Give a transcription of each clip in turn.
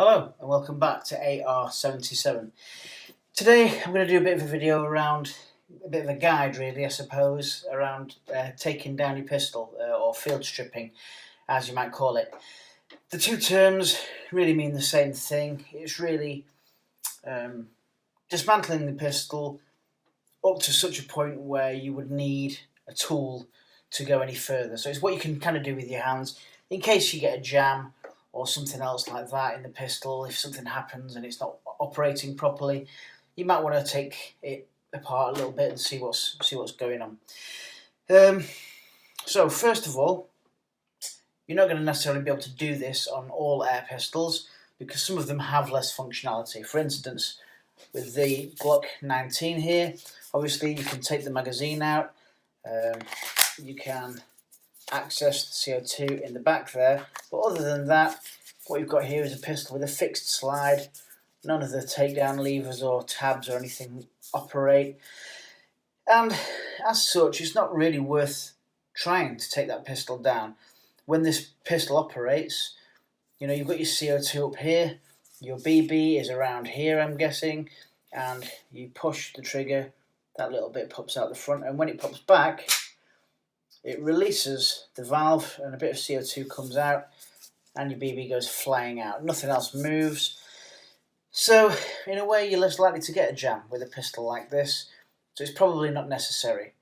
Hello and welcome back to AR77. Today I'm going to do a bit of a video around, a bit of a guide really I suppose, around taking down your pistol or field stripping as you might call it. The two terms really mean the same thing. It's really dismantling the pistol up to such a point where you would need a tool to go any further. So it's what you can kind of do with your hands in case you get a jam or something else like that in the pistol. If something happens and it's not operating properly, you might want to take it apart a little bit and see what's going on. So first of all, you're not going to necessarily be able to do this on all air pistols because some of them have less functionality. For instance, with the Glock 19 here, obviously you can take the magazine out, you can access the CO2 in the back there, but other than that, what you've got here is a pistol with a fixed slide. None of the takedown levers or tabs or anything operate, and as such it's not really worth trying to take that pistol down. When this pistol operates, you know, you've got your CO2 up here, your BB is around here I'm guessing, and you push the trigger, that little bit pops out the front, and when it pops back it releases the valve and a bit of CO2 comes out and your BB goes flying out. Nothing else moves. So in a way you're less likely to get a jam with a pistol like this, so it's probably not necessary.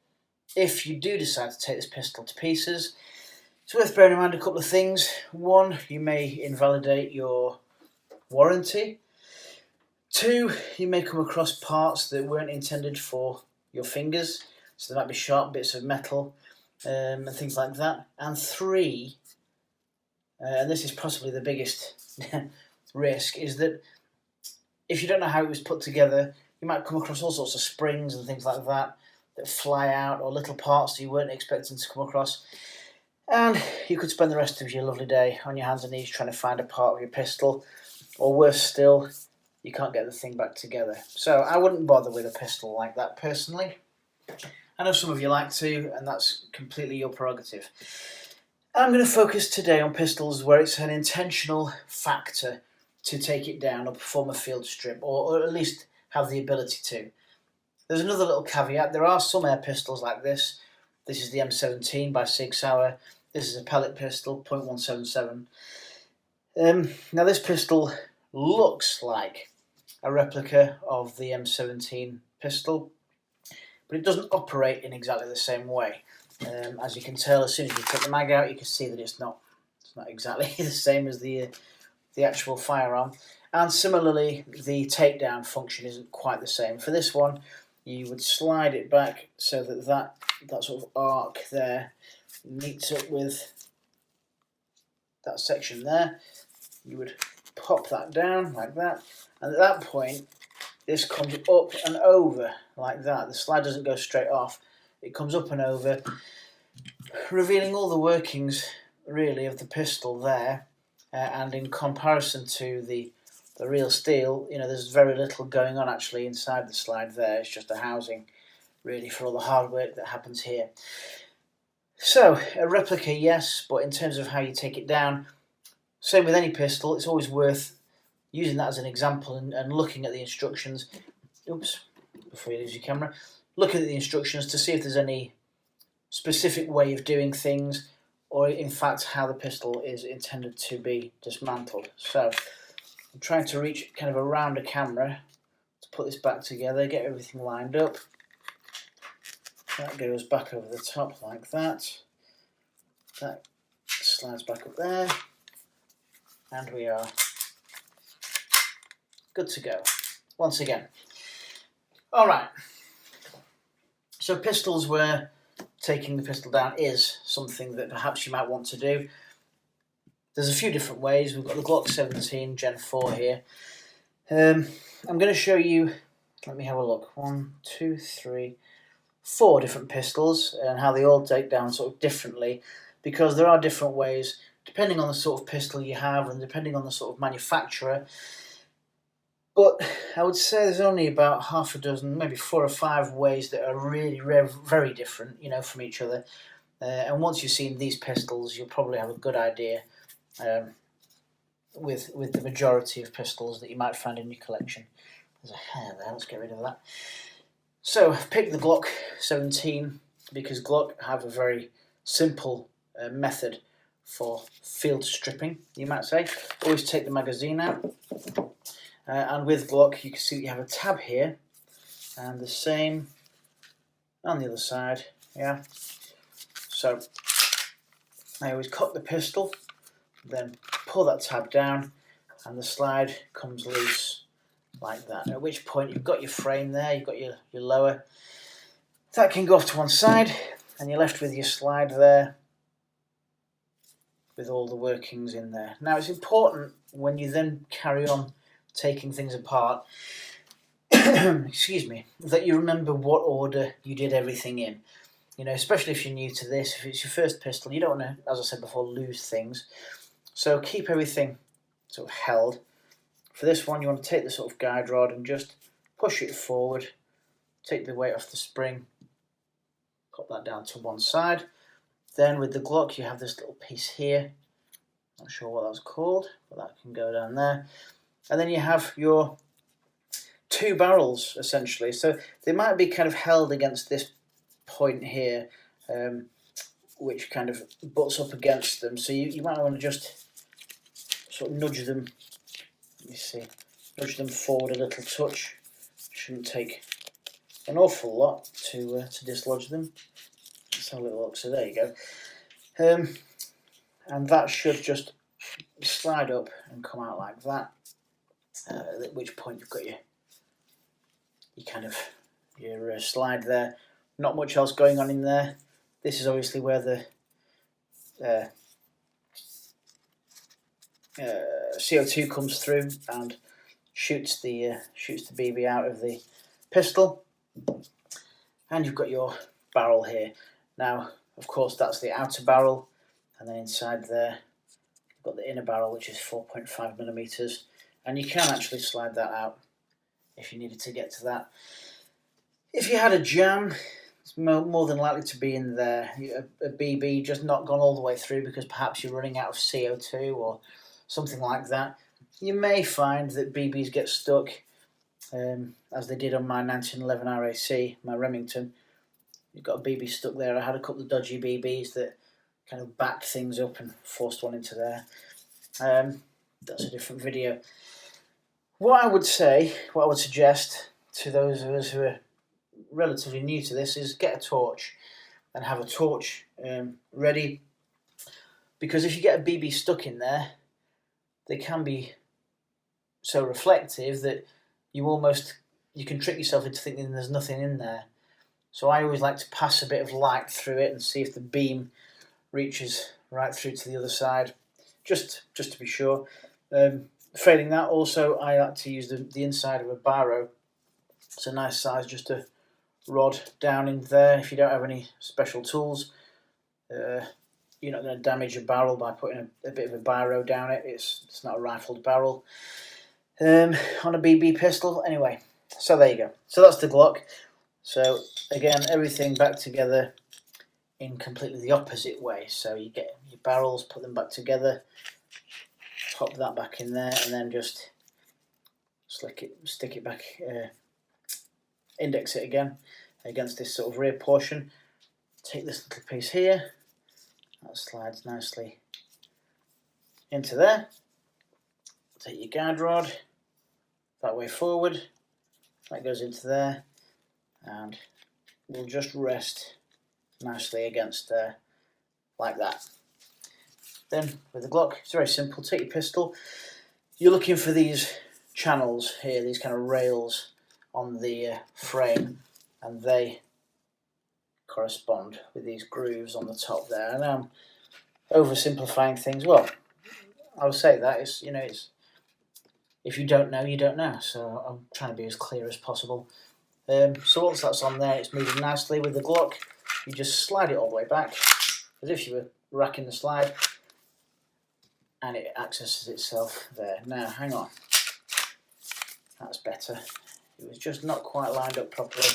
If you do decide to take this pistol to pieces, it's worth bearing in mind a couple of things. One, you may invalidate your warranty. Two, you may come across parts that weren't intended for your fingers, so there might be sharp bits of metal and things like that. And three, and this is possibly the biggest risk, is that if you don't know how it was put together, you might come across all sorts of springs and things like that that fly out, or little parts that you weren't expecting to come across, and you could spend the rest of your lovely day on your hands and knees trying to find a part of your pistol, or worse still, you can't get the thing back together. So I wouldn't bother with a pistol like that personally. I know some of you like to, and that's completely your prerogative. I'm going to focus today on pistols where it's an intentional factor to take it down or perform a field strip, or at least have the ability to. There's another little caveat. There are some air pistols like this. This is the M17 by Sig Sauer. This is a pellet pistol, .177. Now this pistol looks like a replica of the M17 pistol, but it doesn't operate in exactly the same way. As you can tell, as soon as you take the mag out, you can see that it's not exactly the same as the actual firearm. And similarly, the takedown function isn't quite the same. For this one, you would slide it back so that that sort of arc there meets up with that section there. You would pop that down like that, and at that point this comes up and over like that. The slide doesn't go straight off, it comes up and over, revealing all the workings really of the pistol there, and in comparison to the real steel, you know, there's very little going on actually inside the slide there. It's just a housing really for all the hard work that happens here. So a replica, yes, but in terms of how you take it down, same with any pistol, it's always worth using that as an example and looking at the instructions. Oops, before you lose your camera. Look at the instructions to see if there's any specific way of doing things, or in fact how the pistol is intended to be dismantled. So I'm trying to reach kind of around a camera to put this back together, get everything lined up. That goes back over the top like that. That slides back up there. And we are good to go once again. Alright, so pistols where taking the pistol down is something that perhaps you might want to do. There's a few different ways. We've got the Glock 17 Gen 4 here. I'm going to show you, let me have a look, 1, 2, 3, 4 different pistols and how they all take down sort of differently, because there are different ways depending on the sort of pistol you have and depending on the sort of manufacturer. But I would say there's only about half a dozen, maybe 4 or 5 ways that are really very different, you know, from each other. And once you've seen these pistols, you'll probably have a good idea with the majority of pistols that you might find in your collection. There's a hair there, let's get rid of that. So I've picked the Glock 17 because Glock have a very simple method for field stripping, you might say. Always take the magazine out, and with Glock you can see that you have a tab here, and the same on the other side. Yeah. So I always cock the pistol, then pull that tab down, and the slide comes loose like that. At which point you've got your frame there, you've got your lower. That can go off to one side, and you're left with your slide there with all the workings in there. Now it's important when you then carry on taking things apart, excuse me, that you remember what order you did everything in. You know, especially if you're new to this, if it's your first pistol, you don't want to, as I said before, lose things. So keep everything sort of held. For this one, you want to take the sort of guide rod and just push it forward, take the weight off the spring, pop that down to one side. Then with the Glock, you have this little piece here. Not sure what that's called, but that can go down there. And then you have your two barrels, essentially. So they might be kind of held against this point here, which kind of butts up against them. So you might want to just sort of nudge them. Let me see, nudge them forward a little touch. Shouldn't take an awful lot to dislodge them. Let's have a little look. So there you go. And that should just slide up and come out like that. At which point you've got your slide there. Not much else going on in there. This is obviously where the CO2 comes through and shoots the BB out of the pistol. And you've got your barrel here. Now, of course, that's the outer barrel, and then inside there, you've got the inner barrel, which is 4.5 millimeters, and you can actually slide that out if you needed to get to that. If you had a jam, it's more than likely to be in there. A BB just not gone all the way through because perhaps you're running out of CO2 or something like that. You may find that BBs get stuck, as they did on my 1911 RAC, my Remington. You've got a BB stuck there. I had a couple of dodgy BBs that kind of backed things up and forced one into there. That's a different video. What I would suggest to those of us who are relatively new to this is get a torch and have a torch ready, because if you get a BB stuck in there, they can be so reflective that you can trick yourself into thinking there's nothing in there. So I always like to pass a bit of light through it and see if the beam reaches right through to the other side, just to be sure. Failing that, also I like to use the inside of a biro. It's a nice size just to rod down in there. If you don't have any special tools, you're not going to damage a barrel by putting a bit of a biro down it. It's not a rifled barrel on a BB pistol. Anyway, so there you go. So that's the Glock. So again, everything back together in completely the opposite way. So you get your barrels, put them back together, pop that back in there, and then just stick it back, index it again against this sort of rear portion. Take this little piece here, that slides nicely into there. Take your guide rod that way forward, that goes into there, and will just rest nicely against there like that. Then with the Glock, it's very simple. Take your pistol. You're looking for these channels here, these kind of rails on the frame, and they correspond with these grooves on the top there. And I'm oversimplifying things. Well, I'll say that it's if you don't know, you don't know. So I'm trying to be as clear as possible. So once that's on there, it's moving nicely. With the Glock, you just slide it all the way back as if you were racking the slide, and it accesses itself there. Now, hang on. That's better. It was just not quite lined up properly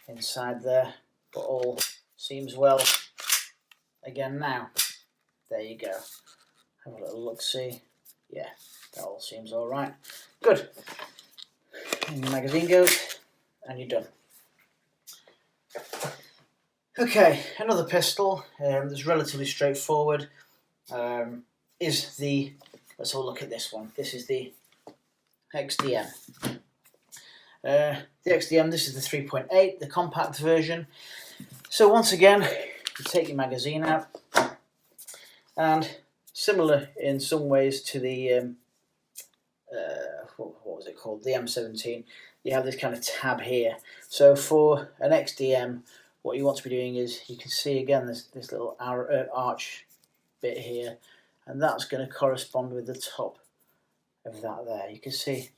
inside there, but all seems well again now. There you go. Have a little look-see. Yeah, that all seems all right. Good. And the magazine goes, and you're done. Okay, another pistol that's relatively straightforward is the, let's have a look at this one. This is the XDM. The XDM, this is the 3.8, the compact version. So once again, you take your magazine out, and similar in some ways to the, what was it called, the M17, you have this kind of tab here. So for an XDM, what you want to be doing is, you can see again this little arch bit here, and that's going to correspond with the top of that there. You can see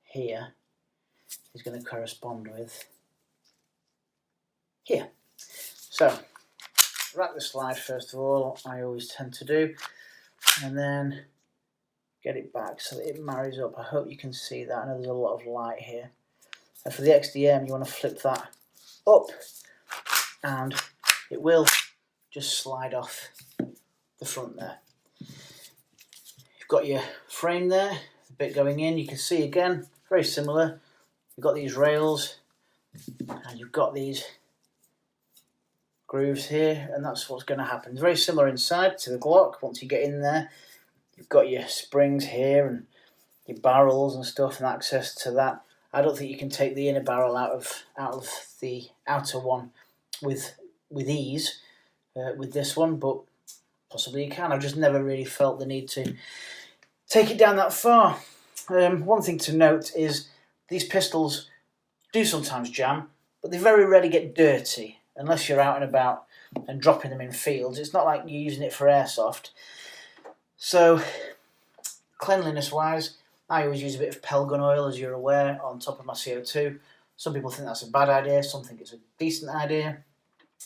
here is going to correspond with here. So rack the slide first of all, I always tend to do, and then get it back so that it marries up. I hope you can see that. I know there's a lot of light here. And for the XDM, you want to flip that up, and it will just slide off the front there. You've got your frame there, the bit going in. You can see again, very similar. You've got these rails, and you've got these grooves here, and that's what's going to happen. It's very similar inside to the Glock. Once you get in there, you've got your springs here and your barrels and stuff, and access to that. I don't think you can take the inner barrel out of the outer one with ease with this one, but possibly you can. I've just never really felt the need to take it down that far. One thing to note is these pistols do sometimes jam, but they very rarely get dirty unless you're out and about and dropping them in fields. It's not like you're using it for airsoft. So cleanliness wise, I always use a bit of Pell gun oil, as you're aware, on top of my CO2. Some people think that's a bad idea, some think it's a decent idea.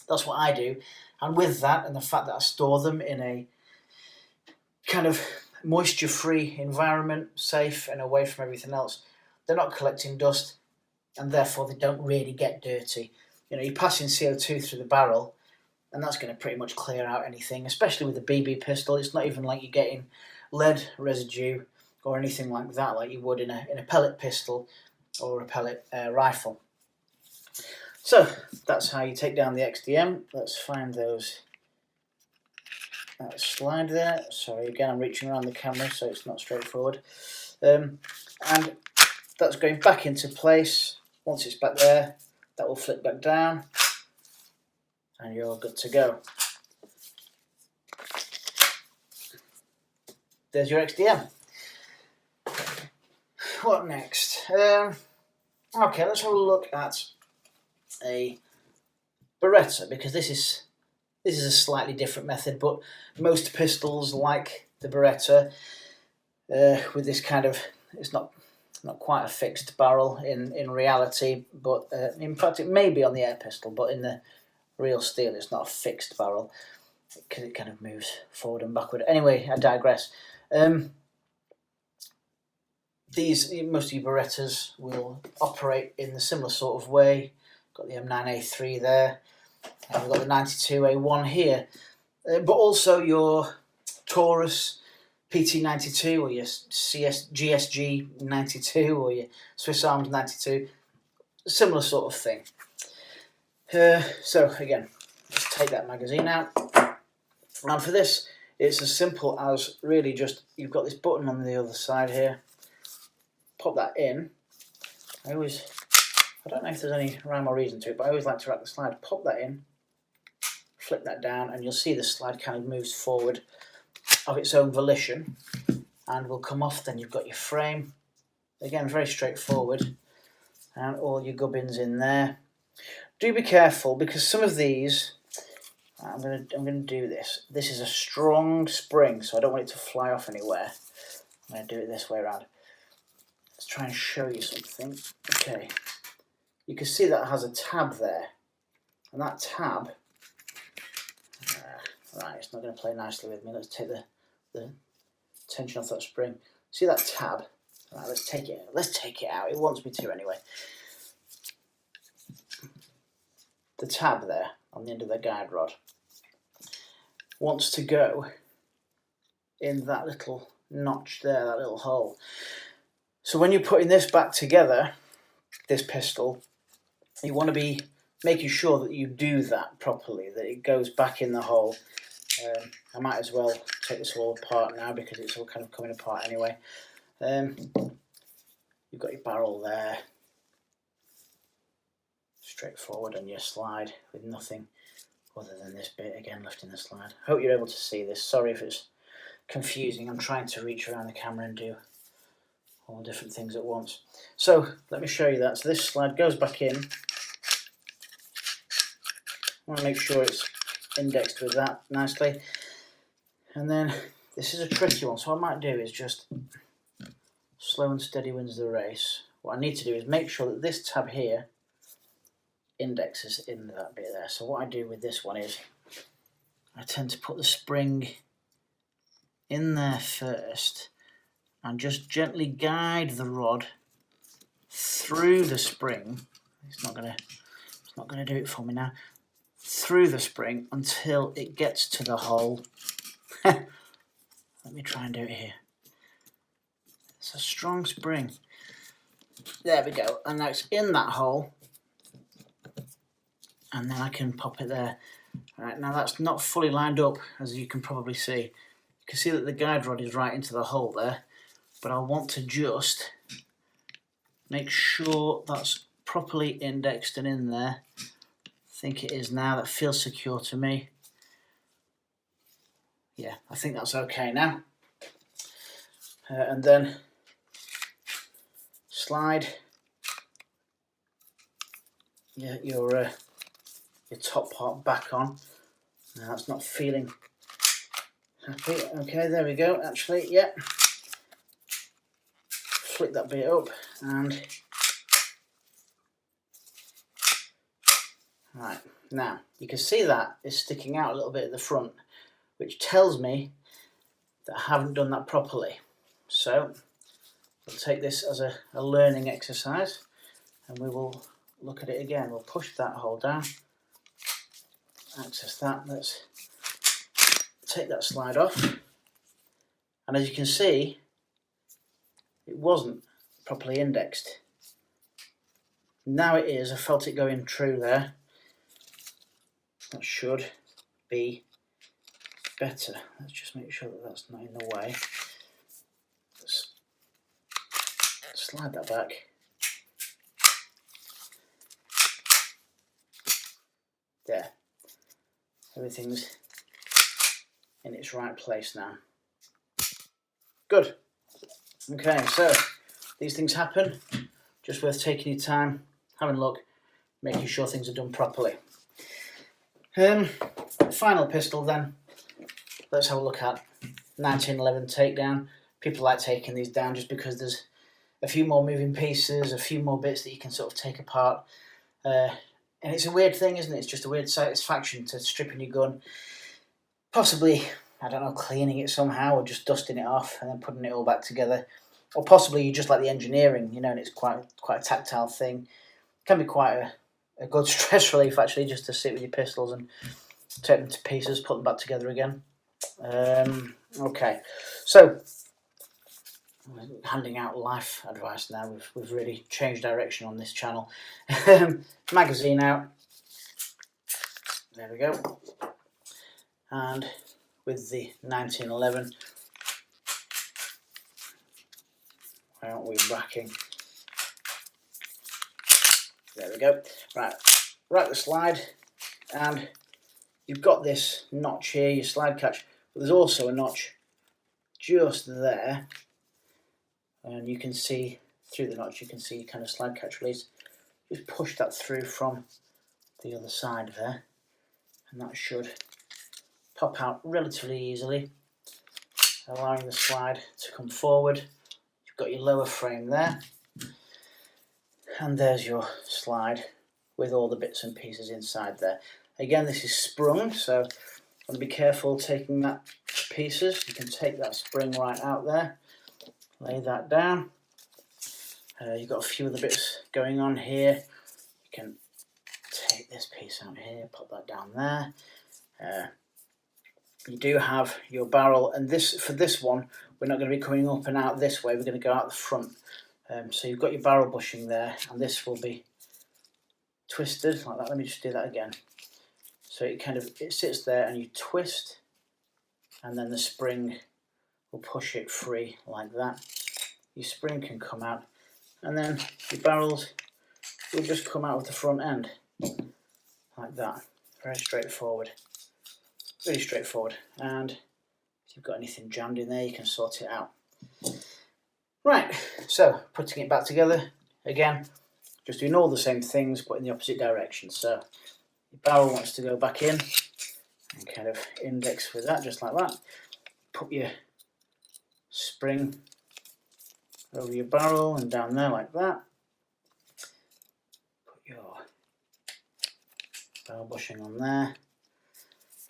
That's what I do. And with that, and the fact that I store them in a kind of moisture-free environment, safe and away from everything else, they're not collecting dust, and therefore they don't really get dirty. You know, you're passing CO2 through the barrel, and that's going to pretty much clear out anything, especially with a BB pistol. It's not even like you're getting lead residue or anything like that, like you would in a pellet pistol or a pellet rifle. So that's how you take down the XDM. Let's find that slide there. Sorry, again, I'm reaching around the camera, so it's not straightforward. And that's going back into place. Once it's back there, that will flip back down, and you're good to go. There's your XDM. What next? Okay, let's have a look at a Beretta, because this is a slightly different method, but most pistols like the Beretta with this kind of, it's not quite a fixed barrel in reality, but in fact it may be on the air pistol, but in the real steel it's not a fixed barrel because it kind of moves forward and backward. Anyway, I digress. Most of your Berettas will operate in the similar sort of way. Got the M9A3 there, and we've got the 92A1 here, but also your Taurus PT92 or your GSG 92 or your Swiss Arms 92, similar sort of thing. So again, just take that magazine out, and for this it's as simple as really just, you've got this button on the other side here, pop that in. I don't know if there's any rhyme or reason to it, but I always like to rack the slide. Pop that in, flip that down, and you'll see the slide kind of moves forward of its own volition and will come off. Then you've got your frame. Again, very straightforward, and all your gubbins in there. Do be careful, because some of these, I'm gonna do this. This is a strong spring, so I don't want it to fly off anywhere. I'm gonna do it this way around. Let's try and show you something. Okay. You can see that it has a tab there, and that tab, right, it's not going to play nicely with me. Let's take the tension off that spring. See that tab? Right, let's take it out. It wants me to anyway. The tab there on the end of the guide rod wants to go in that little notch there, that little hole. So when you're putting this back together, this pistol, you want to be making sure that you do that properly, that it goes back in the hole. I might as well take this all apart now because it's all kind of coming apart anyway. You've got your barrel there, straightforward, and your slide with nothing other than this bit again left in the slide. Hope you're able to see this. Sorry if it's confusing. I'm trying to reach around the camera and do all different things at once. So let me show you that. So this slide goes back in. I want to make sure it's indexed with that nicely. And then this is a tricky one, so what I might do is just slow and steady wins the race. What I need to do is make sure that this tab here indexes in that bit there. So what I do with this one is I tend to put the spring in there first and just gently guide the rod through the spring. It's not gonna do it for me now. Through the spring until it gets to the hole. Let me try and do it here. It's a strong spring. There we go, and now it's in that hole, and then I can pop it there. Right, now that's not fully lined up, as you can probably see. You can see that the guide rod is right into the hole there, but I want to just make sure that's properly indexed and in there. I think it is now. That feels secure to me. Yeah, I think that's okay now. And then slide your top part back on. Now that's not feeling happy. Okay, there we go. Actually, yeah. Flick that bit up and right, now you can see that is sticking out a little bit at the front, which tells me that I haven't done that properly. So we'll take this as a learning exercise and we will look at it again. We'll push that hole down, access that. Let's take that slide off, and as you can see, it wasn't properly indexed. Now it is. I felt it going true there. That should be better. Let's just make sure that that's not in the way. Let's slide that back. There. Everything's in its right place now. Good. Okay, so these things happen. Just worth taking your time, having a look, making sure things are done properly. Final pistol then. Let's have a look at 1911 takedown. People like taking these down just because there's a few more moving pieces, a few more bits that you can sort of take apart. And it's a weird thing, isn't it? It's just a weird satisfaction to stripping your gun. Possibly, I don't know, cleaning it somehow or just dusting it off and then putting it all back together. Or possibly you just like the engineering, you know, and it's quite a tactile thing. It can be quite a good stress relief actually, just to sit with your pistols and take them to pieces, put them back together again. Okay, so handing out life advice now. We've really changed direction on this channel. Magazine out. There we go. And with the 1911, why aren't we racking? There we go. Right the slide, and you've got this notch here, your slide catch, but there's also a notch just there, and you can see through the notch, you can see kind of slide catch release. Just push that through from the other side there, and that should pop out relatively easily, allowing the slide to come forward. You've got your lower frame there, and there's your slide with all the bits and pieces inside there. Again, this is sprung, so I'm going to be careful taking that to pieces. You can take that spring right out there, lay that down. You've got a few other bits going on here. You can take this piece out here, pop that down there. you do have your barrel, and for this one we're not going to be coming up and out this way, we're going to go out the front. So you've got your barrel bushing there, and this will be twisted like that. Let me just do that again. So it sits there and you twist, and then the spring will push it free like that. Your spring can come out, and then your barrels will just come out of the front end like that. Very straightforward. Really straightforward. And if you've got anything jammed in there, you can sort it out. Right, so putting it back together again, just doing all the same things but in the opposite direction. So your barrel wants to go back in and kind of index with that, just like that. Put your spring over your barrel and down there like that. Put your barrel bushing on there.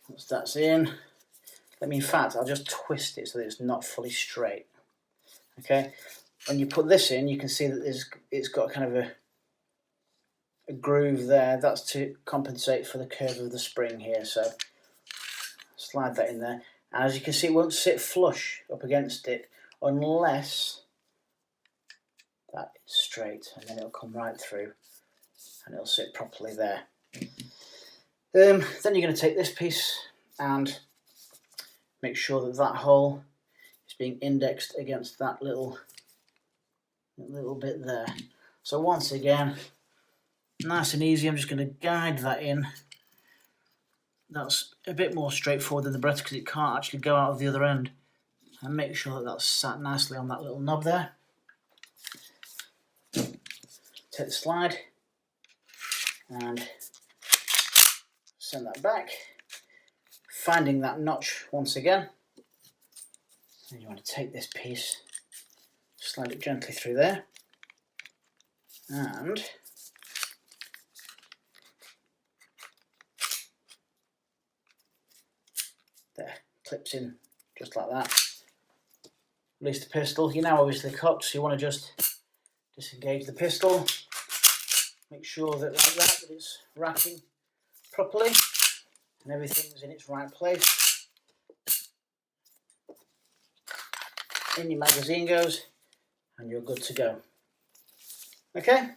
Once that's in, in fact, I'll just twist it so that it's not fully straight. Okay, when you put this in, you can see that it's got kind of a groove there. That's to compensate for the curve of the spring here. So slide that in there, and as you can see, it won't sit flush up against it unless that is straight, and then it'll come right through and it'll sit properly there. Then you're going to take this piece and make sure that that hole is being indexed against that little bit there. So once again, nice and easy, I'm just going to guide that in. That's a bit more straightforward than the breast because it can't actually go out of the other end. And make sure that that's sat nicely on that little knob there. Take the slide and send that back, finding that notch once again. And you want to take this piece, slide it gently through there, and there, clips in just like that. Release the pistol. You're now obviously cocked, so you want to just disengage the pistol. Make sure that it's racking properly and everything's in its right place. In your magazine goes, and you're good to go. Okay,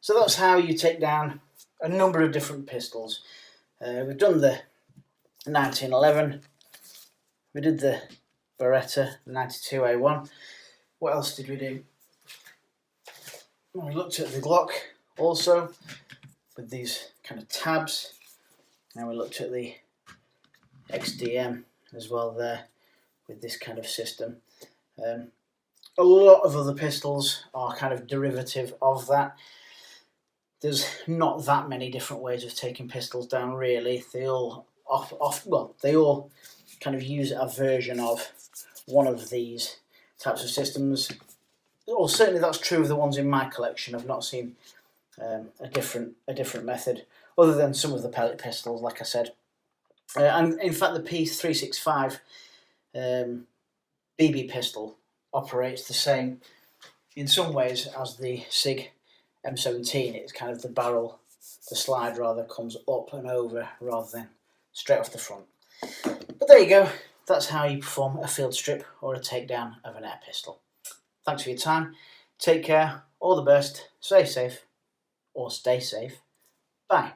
so that's how you take down a number of different pistols. We've done the 1911, we did the Beretta 92A1. What else did we do? Well, we looked at the Glock also with these kind of tabs. Now we looked at the XDM as well there with this kind of system. A lot of other pistols are kind of derivative of that. There's not that many different ways of taking pistols down really. They all they all kind of use a version of one of these types of systems. Or certainly that's true of the ones in my collection. I've not seen a different method other than some of the pellet pistols, like I said. And in fact, the P365 BB pistol operates the same in some ways as the SIG M17. It's kind of the barrel, the slide rather, comes up and over rather than straight off the front. But there you go. That's how you perform a field strip or a takedown of an air pistol. Thanks for your time. Take care. All the best. Stay safe or stay safe. Bye.